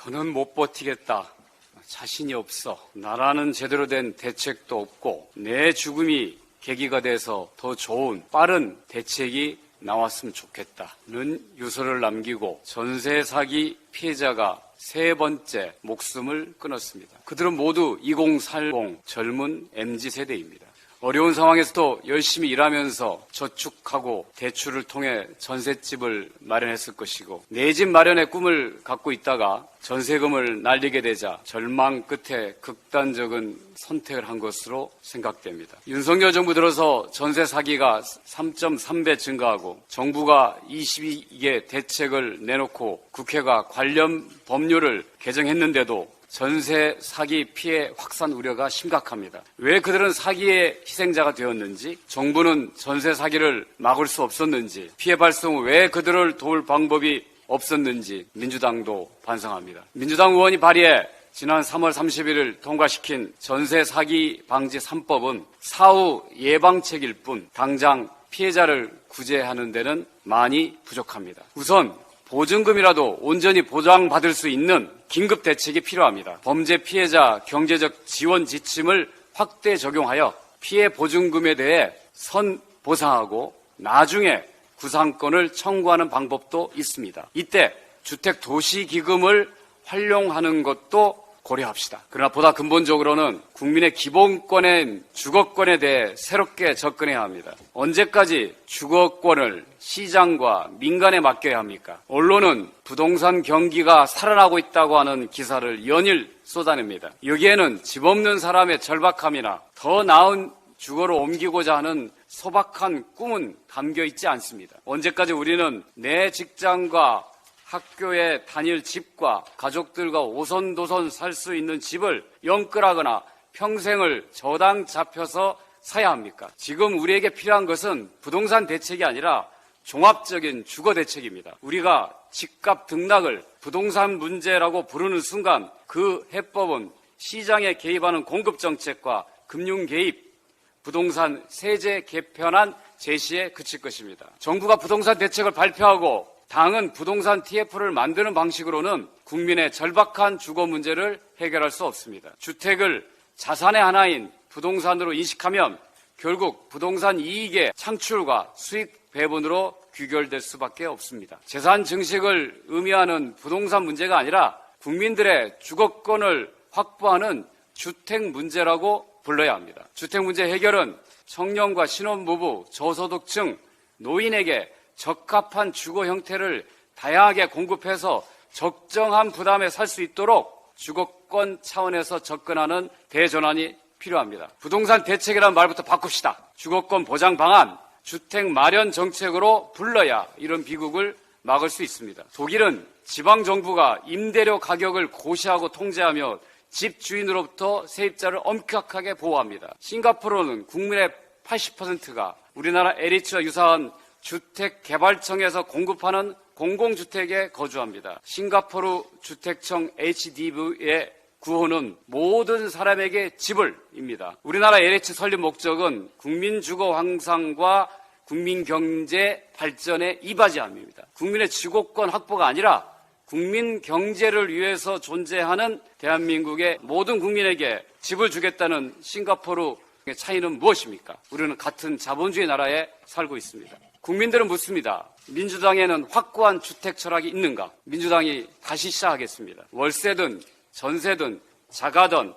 더는 못 버티겠다. 자신이 없어. 나라는 제대로 된 대책도 없고 내 죽음이 계기가 돼서 더 좋은 빠른 대책이 나왔으면 좋겠다는 유서를 남기고 전세 사기 피해자가 세 번째 목숨을 끊었습니다. 그들은 모두 2040 젊은 MZ세대입니다. 어려운 상황에서도 열심히 일하면서 저축하고 대출을 통해 전셋집을 마련했을 것이고 내 집 마련의 꿈을 갖고 있다가 전세금을 날리게 되자 절망 끝에 극단적인 선택을 한 것으로 생각됩니다. 윤석열 정부 들어서 전세 사기가 3.3배 증가하고 정부가 22개 대책을 내놓고 국회가 관련 법률을 개정했는데도 전세 사기 피해 확산 우려가 심각합니다. 왜 그들은 사기의 희생자가 되었는지, 정부는 전세 사기를 막을 수 없었는지, 피해 발생 후 왜 그들을 도울 방법이 없었는지 민주당도 반성합니다. 민주당 의원이 발의해 지난 3월 31일 통과시킨 전세 사기 방지 3법은 사후 예방책일 뿐 당장 피해자를 구제하는 데는 많이 부족합니다. 우선 보증금이라도 온전히 보장받을 수 있는 긴급 대책이 필요합니다. 범죄 피해자 경제적 지원 지침을 확대 적용하여 피해 보증금에 대해 선보상하고 나중에 구상권을 청구하는 방법도 있습니다. 이때 주택도시기금을 활용하는 것도 고려합시다. 그러나 보다 근본적으로는 국민의 기본권인 주거권에 대해 새롭게 접근해야 합니다. 언제까지 주거권을 시장과 민간에 맡겨야 합니까? 언론은 부동산 경기가 살아나고 있다고 하는 기사를 연일 쏟아냅니다. 여기에는 집 없는 사람의 절박함이나 더 나은 주거로 옮기고자 하는 소박한 꿈은 담겨 있지 않습니다. 언제까지 우리는 내 직장과 학교에 다닐 집과 가족들과 오손도손 살 수 있는 집을 영끌하거나 평생을 저당 잡혀서 사야 합니까? 지금 우리에게 필요한 것은 부동산 대책이 아니라 종합적인 주거 대책입니다. 우리가 집값 등락을 부동산 문제라고 부르는 순간 그 해법은 시장에 개입하는 공급 정책과 금융 개입, 부동산 세제 개편안 제시에 그칠 것입니다. 정부가 부동산 대책을 발표하고 당은 부동산 TF를 만드는 방식으로는 국민의 절박한 주거 문제를 해결할 수 없습니다. 주택을 자산의 하나인 부동산으로 인식하면 결국 부동산 이익의 창출과 수익 배분으로 귀결될 수밖에 없습니다. 재산 증식을 의미하는 부동산 문제가 아니라 국민들의 주거권을 확보하는 주택 문제라고 불러야 합니다. 주택 문제 해결은 청년과 신혼부부, 저소득층, 노인에게 적합한 주거 형태를 다양하게 공급해서 적정한 부담에 살 수 있도록 주거권 차원에서 접근하는 대전환이 필요합니다. 부동산 대책이라는 말부터 바꿉시다. 주거권 보장 방안, 주택 마련 정책으로 불러야 이런 비극을 막을 수 있습니다. 독일은 지방정부가 임대료 가격을 고시하고 통제하며 집주인으로부터 세입자를 엄격하게 보호합니다. 싱가포르는 국민의 80%가 우리나라 LH와 유사한 주택개발청에서 공급하는 공공주택에 거주합니다. 싱가포르 주택청 HDB의 구호는 모든 사람에게 집을입니다. 우리나라 LH 설립 목적은 국민주거 향상과 국민경제 발전에 이바지함입니다. 국민의 주거권 확보가 아니라 국민경제를 위해서 존재하는 대한민국의 모든 국민에게 집을 주겠다는 싱가포르의 차이는 무엇입니까? 우리는 같은 자본주의 나라에 살고 있습니다. 국민들은 묻습니다. 민주당에는 확고한 주택 철학이 있는가? 민주당이 다시 시작하겠습니다. 월세든 전세든 자가든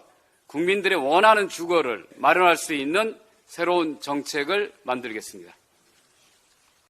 국민들이 원하는 주거를 마련할 수 있는 새로운 정책을 만들겠습니다.